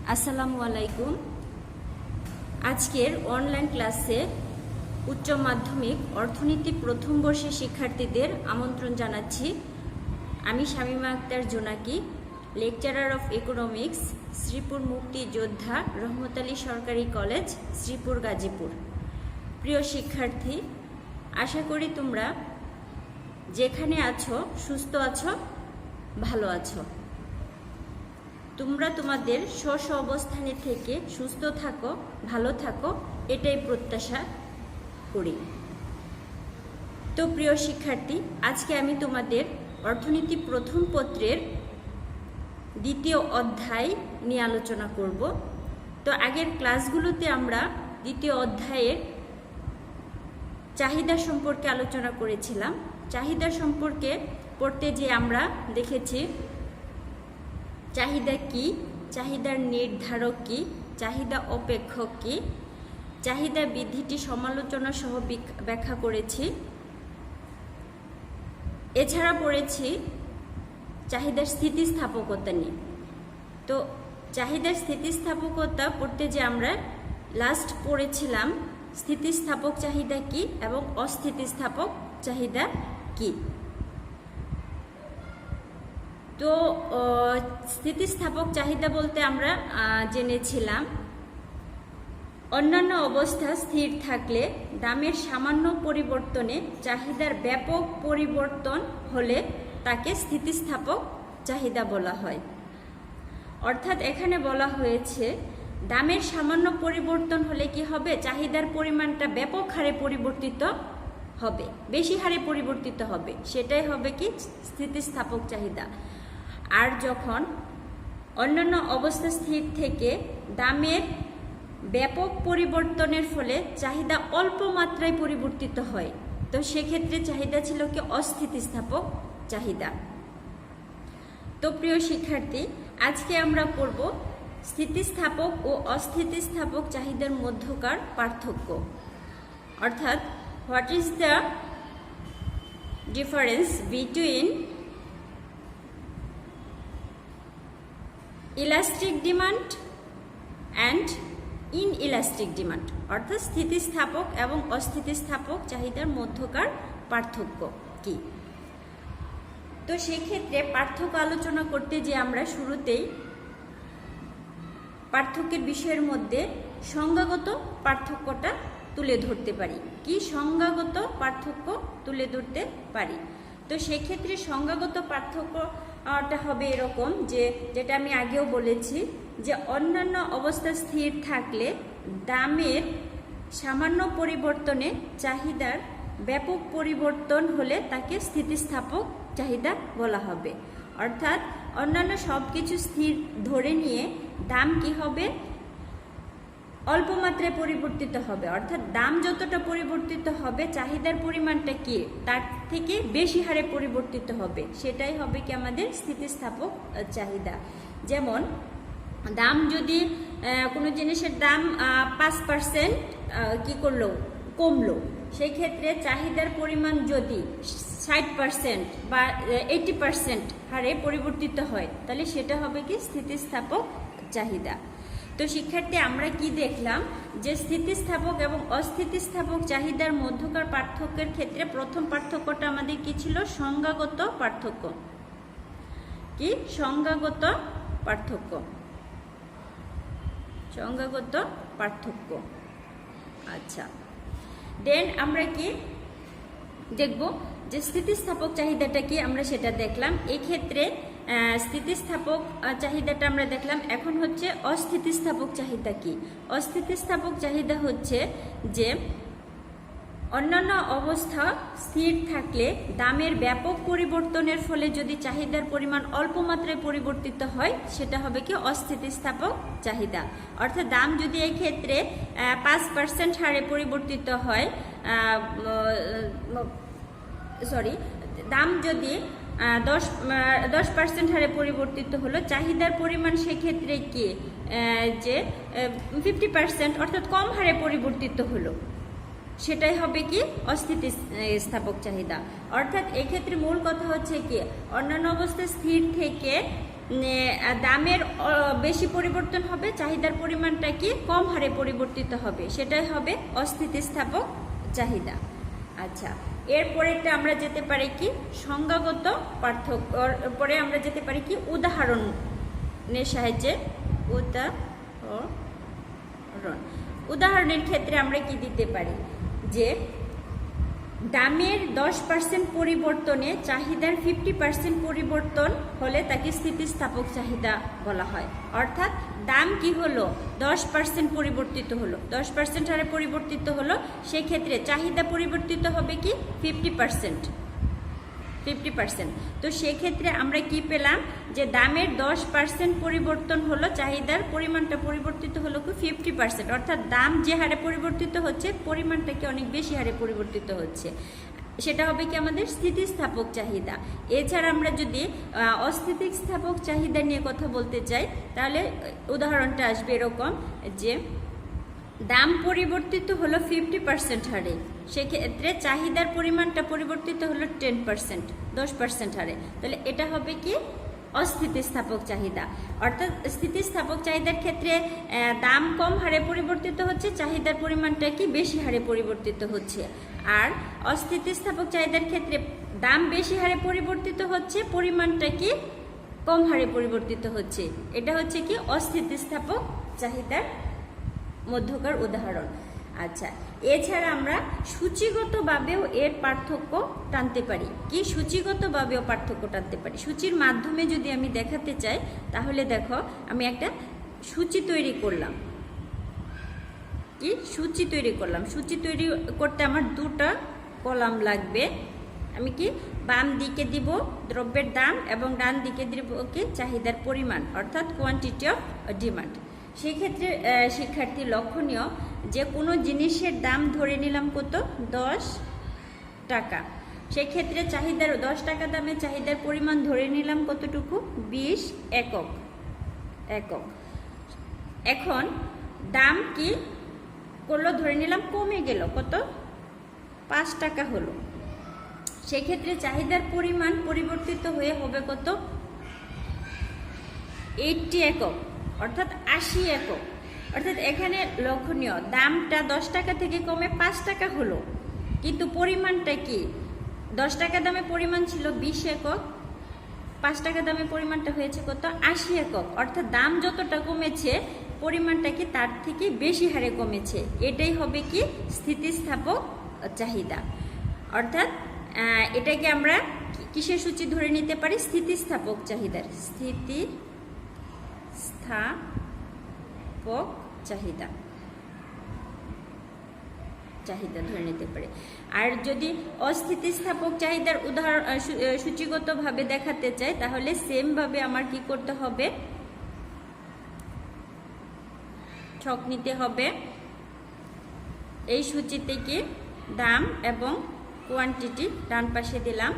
আসসালামু আলাইকুম। আজকের অনলাইন ক্লাসে উচ্চ মাধ্যমিক অর্থনীতি প্রথম বর্ষের শিক্ষার্থীদের আমন্ত্রণ জানাচ্ছি। আমি শামীমা আক্তার জোনাকি, লেকচারার অফ ইকোনমিক্স, শ্রীপুর মুক্তিযোদ্ধা রহমত আলী সরকারি কলেজ, শ্রীপুর, গাজীপুর। প্রিয় শিক্ষার্থী, আশা করি তোমরা যেখানে আছো সুস্থ আছো, ভালো আছো। তোমরা তোমাদের স্ব অবস্থানে থেকে সুস্থ থাকো, ভালো থাকো, এটাই প্রত্যাশা করি। তো প্রিয় শিক্ষার্থী, আজকে আমি তোমাদের অর্থনীতি প্রথম পত্রের দ্বিতীয় অধ্যায় নিয়ে আলোচনা করব। তো আগের ক্লাসগুলোতে আমরা দ্বিতীয় অধ্যায়ের চাহিদা সম্পর্কে আলোচনা করেছিলাম। চাহিদা সম্পর্কে পড়তে যে আমরা দেখেছি চাহিদা কি, চাহিদার নির্ধারক কি, চাহিদা অপেক্ষক কি, চাহিদা বৃদ্ধিটি সমালোচনা সহ ব্যাখ্যা করেছি। এছাড়া পড়েছি চাহিদার স্থিতিস্থাপকতা নিয়ে। তো চাহিদার স্থিতিস্থাপকতা পড়তে যে আমরা লাস্ট পড়েছিলাম স্থিতিস্থাপক চাহিদা কি এবং অস্থিতিস্থাপক চাহিদা কি। তো স্থিতিস্থাপক চাহিদা বলতে আমরা জেনেছিলাম অন্যান্য অবস্থা স্থির থাকলে দামের সামান্য পরিবর্তনে চাহিদার ব্যাপক পরিবর্তন হলে তাকে স্থিতিস্থাপক চাহিদা বলা হয়। অর্থাৎ এখানে বলা হয়েছে দামের সামান্য পরিবর্তন হলে কি হবে, চাহিদার পরিমাণটা ব্যাপক হারে পরিবর্তিত হবে, বেশি হারে পরিবর্তিত হবে, সেটাই হবে কি স্থিতিস্থাপক চাহিদা। আর যখন অন্যান্য অবস্থা স্থির থেকে দামের ব্যাপক পরিবর্তনের ফলে চাহিদা অল্প মাত্রায় পরিবর্তিত হয়, তো সেক্ষেত্রে চাহিদা ছিল কি অস্থিতিস্থাপক চাহিদা। তো প্রিয় শিক্ষার্থী, আজকে আমরা পড়ব স্থিতিস্থাপক ও অস্থিতিস্থাপক চাহিদার মধ্যকার পার্থক্য, অর্থাৎ what is the difference between elastic demand and inelastic demand, অর্থাৎ স্থিতিস্থাপক এবং অস্থিতিস্থাপক চাহিদার মধ্যকার পার্থক্য কি। তো সেক্ষেত্রে পার্থক্য আলোচনা করতে যে আমরা শুরুতেই পার্থক্যের বিষয়ের মধ্যে সংজ্ঞাগত পার্থক্যটা তুলে ধরতে পারি। কি সংজ্ঞাগত পার্থক্য তুলে ধরতে পারি? তো সেক্ষেত্রে সংজ্ঞাগত পার্থক্যটা হবে এরকম, যেটা আমি আগেও বলেছি, যে অন্যান্য অবস্থা স্থির থাকলে দামের সামান্য পরিবর্তনে চাহিদার ব্যাপক পরিবর্তন হলে তাকে স্থিতিস্থাপক চাহিদা বলা হবে। অর্থাৎ অন্যান্য সব কিছু স্থির ধরে নিয়ে দাম কি হবে, অল্প মাত্রায় পরিবর্তিত হবে। অর্থাৎ দাম যতটা পরিবর্তিত হবে চাহিদার পরিমাণটা কি তার থেকে বেশি হারে পরিবর্তিত হবে, সেটাই হবে কি আমাদের স্থিতিস্থাপক চাহিদা। যেমন দাম যদি কোনো জিনিসের দাম 5% কি করলো, কমলো, সেই ক্ষেত্রে চাহিদার পরিমাণ যদি 60% বা 80% হারে পরিবর্তিত হয়, তাহলে সেটা হবে কি স্থিতিস্থাপক চাহিদা। তো শিক্ষার্থী, আমরা কি দেখলাম যে স্থিতিস্থাপক এবং অস্থিতিস্থাপক চাহিদার মধ্যকার পার্থক্যের ক্ষেত্রে প্রথম পার্থক্যটা আমাদের কি ছিল, সংজ্ঞাগত পার্থক্য। কি সংজ্ঞাগত পার্থক্য? সংজ্ঞাগত পার্থক্য। আচ্ছা, দেন আমরা কি দেখব যে স্থিতিস্থাপক চাহিদাটা কি, আমরা সেটা দেখলাম। এক্ষেত্রে স্থিতিস্থাপক চাহিদাটা আমরা দেখলাম। এখন হচ্ছে অস্থিতিস্থাপক চাহিদা কি। অস্থিতিস্থাপক চাহিদা হচ্ছে যে অন্যান্য অবস্থা স্থির থাকলে দামের ব্যাপক পরিবর্তনের ফলে যদি চাহিদার পরিমাণ অল্প মাত্রায় পরিবর্তিত হয়, সেটা হবে কি অস্থিতিস্থাপক চাহিদা। অর্থাৎ দাম যদি এই ক্ষেত্রে 5% হারে পরিবর্তিত হয়, দাম যদি 10% হারে পরিবর্তিত হলো, চাহিদার পরিমাণ সেক্ষেত্রে কি যে 50%, অর্থাৎ কম হারে পরিবর্তিত হলো, সেটাই হবে কি অস্থিতিস্থাপক চাহিদা। অর্থাৎ এক্ষেত্রে মূল কথা হচ্ছে কি অন্যান্য অবস্থায় স্থির থেকে দামের বেশি পরিবর্তন হবে, চাহিদার পরিমাণটা কি কম হারে পরিবর্তিত হবে, সেটাই হবে অস্থিতিস্থাপক চাহিদা। আচ্ছা, এরপরেরটা আমরা যেতে পারি কি সংজ্ঞাগত পার্থক্য, পরে আমরা যেতে পারি কি উদাহরণের সাহায্যে। উদাহরণের ক্ষেত্রে আমরা কি দিতে পারি যে দামের 10% পরিবর্তনে চাহিদার 50% পরিবর্তন হলে তাকে স্থিতিস্থাপক চাহিদা বলা হয়। অর্থাৎ দাম কি হলো 10% পরিবর্তিত হলো, 10% হারে পরিবর্তিত হলো, সেক্ষেত্রে চাহিদা পরিবর্তিত হবে কি 50%। তো সেক্ষেত্রে আমরা কি পেলাম যে দামের 10% পরিবর্তন হলো, চাহিদার পরিমাণটা পরিবর্তিত হলো কি 50%। অর্থাৎ দাম যে হারে পরিবর্তিত হচ্ছে, পরিমাণটা কি অনেক বেশি হারে পরিবর্তিত হচ্ছে, সেটা হবে কি আমাদের স্থিতিস্থাপক চাহিদা। এছাড়া আমরা যদি অস্থিতিস্থাপক চাহিদা নিয়ে কথা বলতে চাই, তাহলে উদাহরণটা আসবে এরকম যে দাম পরিবর্তিত হলো 50% হারে, সেক্ষেত্রে চাহিদার পরিমাণটা পরিবর্তিত হলো 10% হারে, তাহলে এটা হবে কি অস্থিতিস্থাপক চাহিদা। অর্থাৎ স্থিতিস্থাপক চাহিদার ক্ষেত্রে দাম কম হারে পরিবর্তিত হচ্ছে, চাহিদার পরিমাণটা কি বেশি হারে পরিবর্তিত হচ্ছে। আর অস্থিতিস্থাপক চাহিদার ক্ষেত্রে দাম বেশি হারে পরিবর্তিত হচ্ছে, পরিমাণটা কি কম হারে পরিবর্তিত হচ্ছে। এটা হচ্ছে কি অস্থিতিস্থাপক চাহিদার মধ্যকার উদাহরণ। আচ্ছা, এছাড়া আমরা সূচিগতভাবেও এর পার্থক্য টানতে পারি। কি সূচিগতভাবেও পার্থক্য টানতে পারি? সূচির মাধ্যমে যদি আমি দেখাতে চাই, তাহলে দেখো আমি একটা সূচি তৈরি করলাম। কি সূচি তৈরি করলাম? সূচি তৈরি করতে আমার দুটো কলাম লাগবে। আমি কি বাম দিকে দিব দ্রব্যের দাম এবং ডান দিকে দিব কি চাহিদার পরিমাণ, অর্থাৎ কোয়ান্টিটি অফ ডিমান্ড। সেই ক্ষেত্রে শিক্ষার্থী লক্ষণীয় যে কোনো জিনিসের দাম ধরে নিলাম কত 10 টাকা, সেক্ষেত্রে চাহিদার 10 টাকা দামে চাহিদার পরিমাণ ধরে নিলাম কতটুকু 20 একক। এখন দাম কি করলো ধরে নিলাম কমে গেল, কত 5 টাকা হলো, সেক্ষেত্রে চাহিদার পরিমাণ পরিবর্তিত হয়ে হবে কত 80 একক, অর্থাৎ 80 একক। অর্থাৎ এখানে লক্ষণীয় দামটা 10 টাকা থেকে কমে 5 টাকা হলো, কিন্তু পরিমাণটা কি 10 টাকা দামে পরিমাণ ছিল 20 একক, 5 টাকা দামে পরিমাণটা হয়েছে কত 80 একক। অর্থাৎ দাম যতটা কমেছে, পরিমাণটা কি তার থেকে বেশি হারে কমেছে। এটাই হবে কি স্থিতিস্থাপক চাহিদা। অর্থাৎ এটাকে আমরা কিসের সূচি ধরে নিতে পারি? স্থিতিস্থাপক চাহিদার, স্থিতিস্থাপক চাহিদা ধরে নিতে পারে। আর যদি অস্থিতিস্থাপক চাহিদার উদাহরণ সূচিগতভাবে দেখাতে চাই, তাহলে সেম ভাবে আমার কি করতে হবে? ছক নিতে হবে। এই সূচিতে কি দাম এবং কোয়ান্টিটি ডান পাশে দিলাম।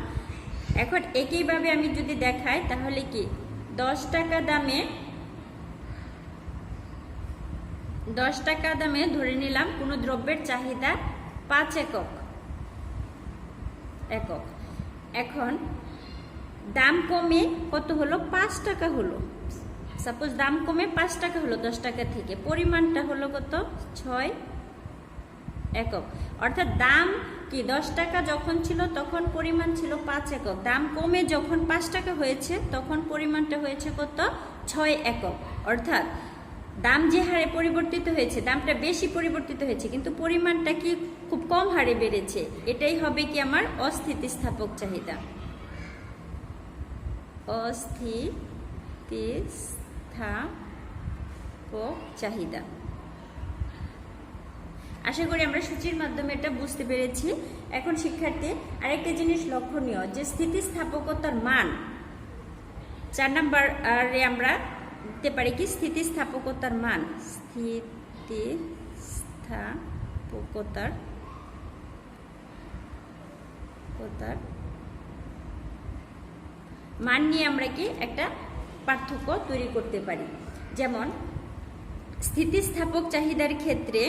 এখন একইভাবে আমি যদি দেখাই, তাহলে কি 10 টাকা দামে ধরে নিলাম কোনো দ্রব্যের চাহিদা 5 একক। এখন দাম কমে কত হলো 5 টাকা হলো। সাপোজ দাম কমে 5 টাকা হলো 10 টাকা থেকে, পরিমাণটা হলো কত 6 একক। অর্থাৎ দাম কি 10 টাকা যখন ছিল তখন পরিমাণ ছিল 5 একক, দাম কমে যখন 5 টাকা হয়েছে তখন পরিমাণটা হয়েছে কত 6 একক। অর্থাৎ দাম যে হারে পরিবর্তিত হয়েছে, দামটা বেশি পরিবর্তিত হয়েছে, কিন্তু পরিমাণটা কি খুব কম হারে বেড়েছে। এটাই হবে কি আমার অস্থিতিস্থাপক চাহিদা। অস্থিতিস্থাপক চাহিদা। আশা করি আমরা সূচির মাধ্যমে এটা বুঝতে পেরেছি। এখন শিক্ষার্থী আরেকটা জিনিস লক্ষণীয় যে স্থিতিস্থাপকতার মান 4 নম্বরে আমরা দিতে পারি কি স্থিতিস্থাপকতার মান। স্থিতিস্থাপকতার মান নিয়ে আমরা কি একটা পার্থক্য তৈরি করতে পারি। যেমন স্থিতিস্থাপক চাহিদার ক্ষেত্রে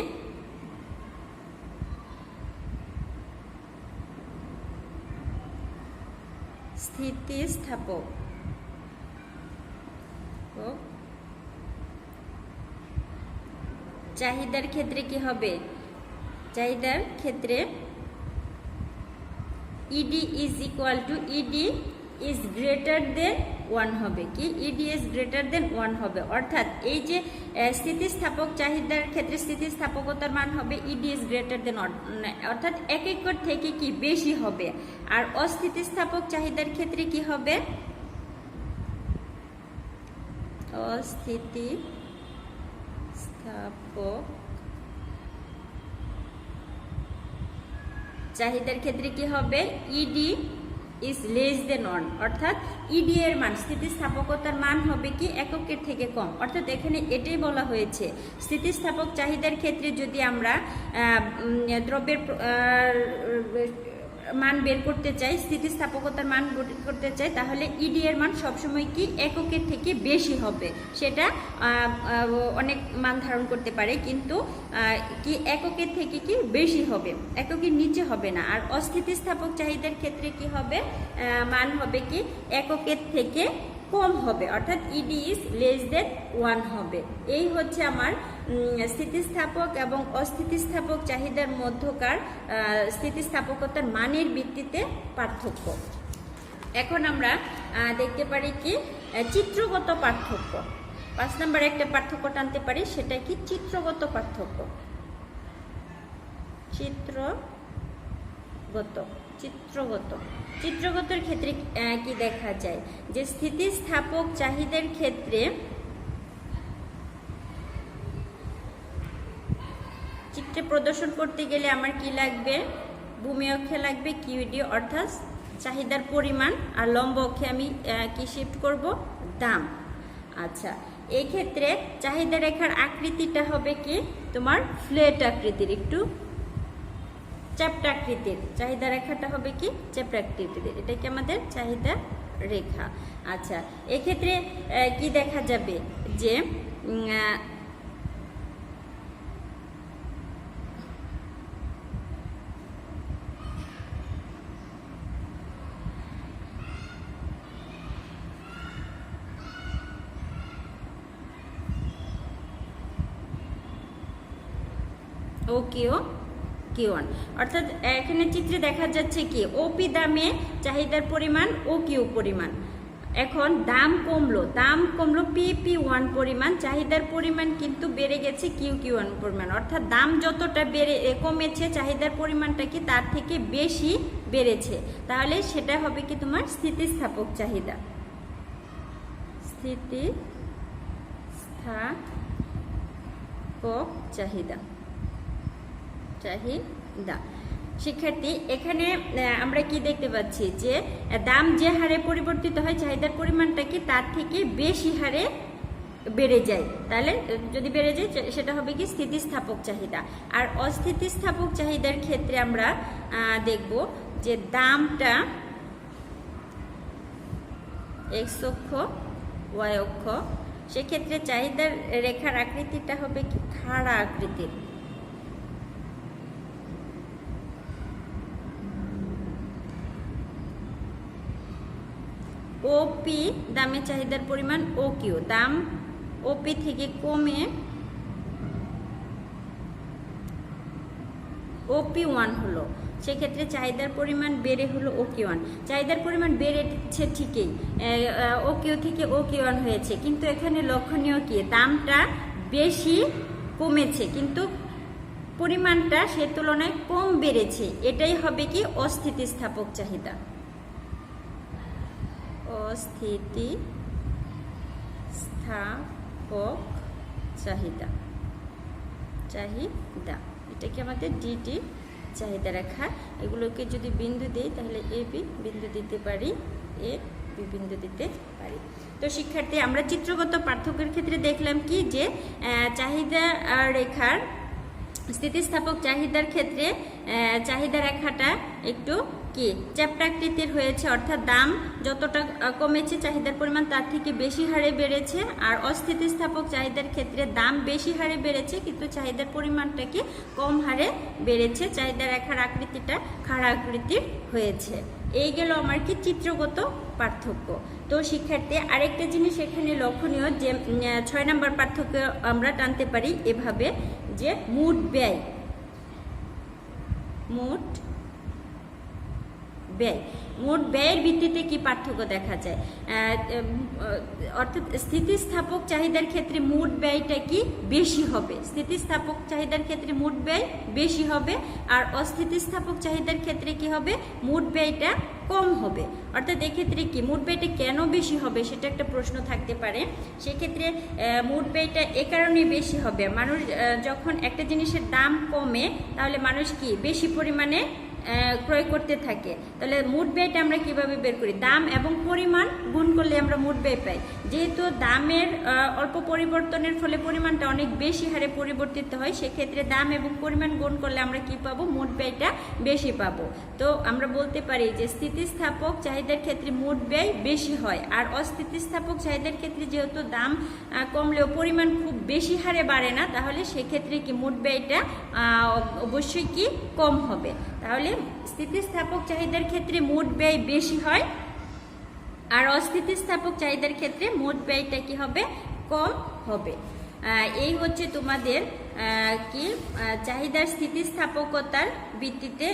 চাহিদার ক্ষেত্রে কি হবে? চাহিদার ক্ষেত্রে ED is equal to ED is greater than 1 হবে। কি ইডি ইজ গ্রেটার দেন 1 হবে, অর্থাৎ এই যে স্থিতিস্থাপক চাহিদার ক্ষেত্রে স্থিতিস্থাপকতার মান হবে ইডি ইজ গ্রেটার দেন, অর্থাৎ এক একর থেকে কি বেশি হবে। আর অস্থিতিস্থাপক চাহিদার ক্ষেত্রে কি হবে? অস্থিতিস্থাপক চাহিদার ক্ষেত্রে কি হবে? ইডি ইজ লেস দেন 1, অর্থাৎ ইডি এর মান স্থিতিস্থাপকতার মান হবে কি এককের থেকে কম। অর্থাৎ এখানে এটাই বলা হয়েছে স্থিতিস্থাপক চাহিদার ক্ষেত্রে যদি আমরা দ্রব্যের মান বের করতে চাই, স্থিতিস্থাপকতার মান বের করতে চাই, তাহলে ইডি এর মান সবসময় কি এককের থেকে বেশি হবে। সেটা অনেক মান ধারণ করতে পারে, কিন্তু কি এককের থেকে কি বেশি হবে, এককের নিচে হবে না। আর অস্থিতিস্থাপক চাহিদার ক্ষেত্রে কি হবে? মান হবে কি এককের থেকে কম হবে, অর্থাৎ ইডি ইজ লেস দেন 1 হবে। এই হচ্ছে আমার স্থিতিস্থাপক এবং অস্থিতিস্থাপক চাহিদার মধ্যকার স্থিতিস্থাপকতার মানের ভিত্তিতে পার্থক্য। এখন আমরা দেখতে পারি কি চিত্রগত পার্থক্য। 5 নম্বরে একটা পার্থক্য টানতে পারি, সেটা কি চিত্রগত পার্থক্য। চিত্রগতর ক্ষেত্রে কি দেখা যায়? যে স্থিতিস্থাপক চাহিদার ক্ষেত্রে চিত্রে প্রদর্শন করতে গেলে আমার কি লাগবে? ভূমি অক্ষে লাগবে কিউডি, অর্থাৎ চাহিদার পরিমাণ, আর লম্ব অক্ষে আমি কি শিফট করব? দাম। আচ্ছা, এই ক্ষেত্রে চাহিদা রেখার আকৃতিটা হবে কি তোমার ফ্ল্যাট আকৃতির, একটু চ্যাপ্টা আকৃতির। চাহিদা রেখাটা হবে কি চ্যাপ্টা আকৃতির, এটা কি আমাদের চাহিদা রেখা। আচ্ছা, এক্ষেত্রে কি দেখা যাবে? যে Q1, অর্থাৎ এখানে চিত্রে দেখা যাচ্ছে কি ওপি দামে চাহিদার পরিমাণ ও কিউ পরিমাণ। এখন দাম কমলো PP1 পরিমাণ, চাহিদার পরিমাণ কিন্তু বেড়ে গেছে Q1 পরিমাণ, অর্থাৎ দাম যতটা কমেছে চাহিদার পরিমাণটা কি তার থেকে বেশি বেড়েছে। তাহলে সেটা হবে কি তোমার স্থিতিস্থাপক চাহিদা। স্থিতিস্থাপক চাহিদা। শিক্ষার্থী, এখানে আমরা কি দেখতে পাচ্ছি? যে দাম যে হারে পরিবর্তিত হয় চাহিদার পরিমাণটা কি তার থেকে বেশি হারে বেড়ে যায়। তাহলে যদি বেড়ে যায় সেটা হবে কি স্থিতিস্থাপক চাহিদা। আর অস্থিতিস্থাপক চাহিদার ক্ষেত্রে আমরা দেখব যে দামটা এক্স অক্ষ ওয়াই অক্ষ, সেক্ষেত্রে চাহিদার রেখার আকৃতিটা হবে কি খাড়া আকৃতির। ওপি দামে চাহিদার পরিমাণ ও কিউ, দাম ওপি থেকে কমে OP1 হলো, সেক্ষেত্রে চাহিদার পরিমাণ বেড়ে হলো OQ1। চাহিদার পরিমাণ বেড়েছে ঠিকই, OQ থেকে OQ1 হয়েছে, কিন্তু এখানে লক্ষণীয় কি দামটা বেশি কমেছে কিন্তু পরিমাণটা সে তুলনায় কম বেড়েছে। এটাই হবে কি অস্থিতিস্থাপক চাহিদা। অস্থিতিস্থাপক চাহিদা। এটা কি আমাদের ডিটি চাহিদা রেখা। এগুলোকে যদি বিন্দু দেই তাহলে এ বি বিন্দু দিতে পারি, এ বি বিন্দু দিতে পারি। তো শিক্ষার্থী, আমরা চিত্রগত পার্থক্যের ক্ষেত্রে দেখলাম কি যে চাহিদা রেখার স্থিতিস্থাপক চাহিদার ক্ষেত্রে চাহিদা রেখাটা একটু কি চ্যাপ্টাকৃতির হয়েছে, অর্থাৎ দাম যতটা কমেছে চাহিদার পরিমাণ তার থেকে বেশি হারে বেড়েছে। আর অস্থিতিস্থাপক চাহিদার ক্ষেত্রে দাম বেশি হারে বেড়েছে কিন্তু চাহিদার পরিমাণটা কি কম হারে বেড়েছে, চাহিদা রেখার আকৃতিটা খাড়া আকৃতির হয়েছে। এই গেল আমার কি চিত্রগত পার্থক্য। তো শিক্ষার্থী আরেকটা জিনিস এখানে লক্ষণীয় যে 6 নম্বর পার্থক্য আমরা টানতে পারি এভাবে যে মোট ব্যয় মোট ব্যয়ের ভিত্তিতে কি পার্থক্য দেখা যায়, অর্থাৎ স্থিতিস্থাপক চাহিদার ক্ষেত্রে মোট ব্যয়টা কি বেশি হবে, স্থিতিস্থাপক চাহিদার ক্ষেত্রে মোট ব্যয় বেশি হবে, আর অস্থিতিস্থাপক চাহিদার ক্ষেত্রে কি হবে, মোট ব্যয়টা কম হবে। অর্থাৎ এক্ষেত্রে কি মোট ব্যয়টা কেন বেশি হবে সেটা একটা প্রশ্ন থাকতে পারে। সেক্ষেত্রে মোট ব্যয়টা এ কারণে বেশি হবে, মানুষ যখন একটা জিনিসের দাম কমে তাহলে মানুষ কি বেশি পরিমাণে ক্রয় করতে থাকে। তাহলে মোট ব্যয়টা আমরা কিভাবে বের করি, দাম এবং পরিমাণ গুণ করলে আমরা মোট ব্যয় পাই। যেহেতু দামের অল্প পরিবর্তনের ফলে পরিমাণটা অনেক বেশি হারে পরিবর্তিত হয়, সেক্ষেত্রে দাম এবং পরিমাণ গুণ করলে আমরা কি পাবো, মোট ব্যয়টা বেশি পাবো। তো আমরা বলতে পারি যে স্থিতিস্থাপক চাহিদার ক্ষেত্রে মোট ব্যয় বেশি হয়, আর অস্থিতিস্থাপক চাহিদার ক্ষেত্রে যেহেতু দাম কমলেও পরিমাণ খুব বেশি হারে বাড়ে না, তাহলে সেক্ষেত্রে কি মোট ব্যয়টা অবশ্যই কি কম হবে। তাহলে স্থিতিস্থাপক চাহিদার ক্ষেত্রে মোট ব্যয় বেশি হয়, আর অস্থিতিস্থাপক চাহিদার ক্ষেত্রে মোট ব্যয়টা কি হবে, কম হবে। এই হচ্ছে তোমাদের কি চাহিদার স্থিতিস্থাপকতার ভিত্তিতে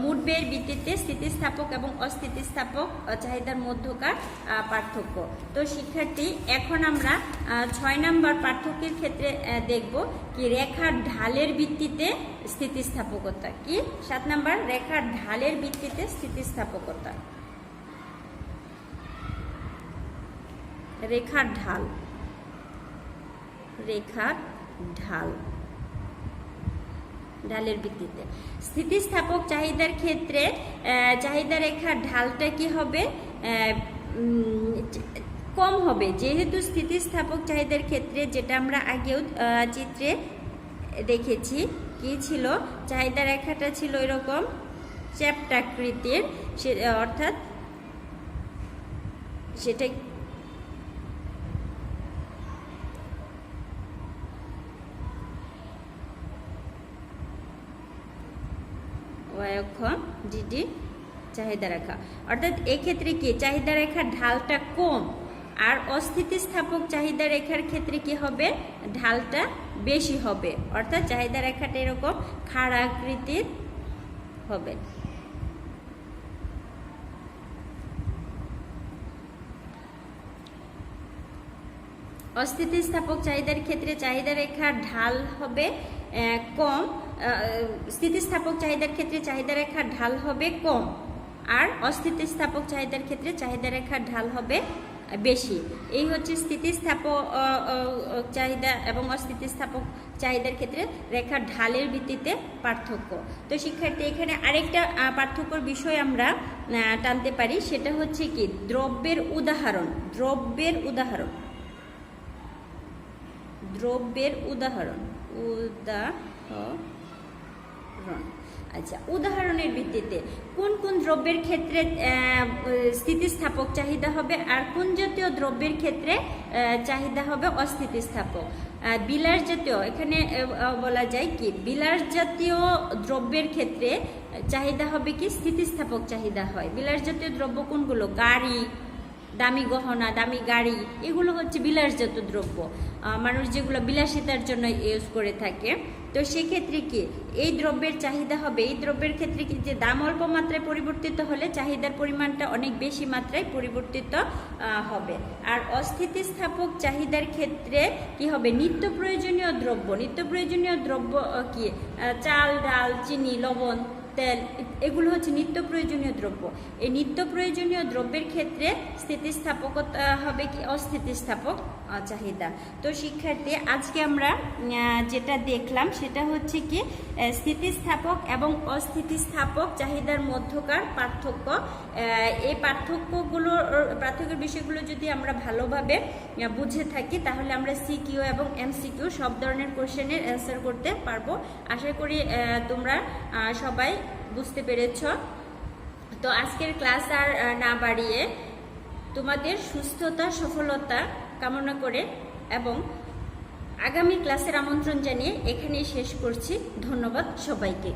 মোট ব্যয়ের ভিত্তিতে স্থিতিস্থাপক এবং অস্থিতিস্থাপক চাহিদার মধ্যকার পার্থক্য। তো শিক্ষার্থী এখন আমরা 6 নম্বর পার্থক্যের ক্ষেত্রে দেখব কি রেখার ঢালের ভিত্তিতে স্থিতিস্থাপকতা কি। 7 নম্বর রেখার ঢালের ভিত্তিতে স্থিতিস্থাপকতা। রেখার ঢাল ঢালের ভিত্তিতে স্থিতিস্থাপক চাহিদার ক্ষেত্রে চাহিদা রেখার ঢালটা কি হবে, কম হবে। যেহেতু স্থিতিস্থাপক চাহিদার ক্ষেত্রে যেটা আমরা আগেও চিত্রে দেখেছি কি ছিল, চাহিদা রেখাটা ছিল এরকম চ্যাপ্টাকৃতির, অর্থাৎ সেটা ডিডি চাহিদা রেখা। অর্থাৎ এক্ষেত্রে কি চাহিদা রেখার ঢালটা কম, আর অস্থিতিস্থাপক চাহিদা রেখার ক্ষেত্রে কি হবে, ঢালটা বেশি হবে। অর্থাৎ চাহিদা রেখাটা এরকম খাড়া আকৃতির হবে। অস্থিতিস্থাপক চাহিদার ক্ষেত্রে চাহিদা রেখার ঢাল হবে কম, স্থিতিস্থাপক চাহিদার ক্ষেত্রে চাহিদা রেখার ঢাল হবে কম, আর অস্থিতিস্থাপক চাহিদার ক্ষেত্রে চাহিদা রেখার ঢাল হবে বেশি। এই হচ্ছে স্থিতিস্থাপক চাহিদা এবং অস্থিতিস্থাপক চাহিদার ক্ষেত্রে রেখার ঢালের ভিত্তিতে পার্থক্য। তো শিক্ষার্থী এখানে আরেকটা পার্থক্যর বিষয় আমরা টানতে পারি, সেটা হচ্ছে কি দ্রব্যের উদাহরণ। আচ্ছা, উদাহরণের ভিত্তিতে কোন কোন দ্রব্যের ক্ষেত্রে স্থিতিস্থাপক চাহিদা হবে আর কোন জাতীয় দ্রব্যের ক্ষেত্রে চাহিদা হবে অস্থিতিস্থাপক। বিলাস জাতীয়, এখানে বলা যায় কি বিলাস জাতীয় দ্রব্যের ক্ষেত্রে চাহিদা হবে কি স্থিতিস্থাপক চাহিদা হয়। বিলাস জাতীয় দ্রব্য কোনগুলো, গাড়ি, দামি গহনা, দামি গাড়ি, এগুলো হচ্ছে বিলাসজাত দ্রব্য, মানুষ যেগুলো বিলাসিতার জন্য ইউজ করে থাকে। তো সেক্ষেত্রে কি এই দ্রব্যের চাহিদা হবে, এই দ্রব্যের ক্ষেত্রে কি যে দাম অল্প মাত্রায় পরিবর্তিত হলে চাহিদার পরিমাণটা অনেক বেশি মাত্রায় পরিবর্তিত হবে। আর অস্থিতিস্থাপক চাহিদার ক্ষেত্রে কি হবে, নিত্য প্রয়োজনীয় দ্রব্য কি চাল, ডাল, চিনি, লবণ, তেল, এগুলো হচ্ছে নিত্য প্রয়োজনীয় দ্রব্য। এই নিত্য প্রয়োজনীয় দ্রব্যের ক্ষেত্রে স্থিতিস্থাপকতা হবে কি অস্থিতিস্থাপক চাহিদা। তো শিক্ষার্থী আজকে আমরা যেটা দেখলাম সেটা হচ্ছে কি স্থিতিস্থাপক এবং অস্থিতিস্থাপক চাহিদার মধ্যকার পার্থক্য। এই পার্থক্যের বিষয়গুলো যদি আমরা ভালোভাবে বুঝে থাকি তাহলে আমরা সিকিউ এবং এমসিকিউ সব ধরনের কোশ্চেনের অ্যান্সার করতে পারবো। আশা করি তোমরা সবাই বুঝতে পেরেছ। তো আজকের ক্লাস আর না বাড়িয়ে তোমাদের সুস্থতা, সফলতা কামনা করে এবং আগামী ক্লাসের আমন্ত্রণ জানিয়ে এখানেই শেষ করছি। ধন্যবাদ সবাইকে।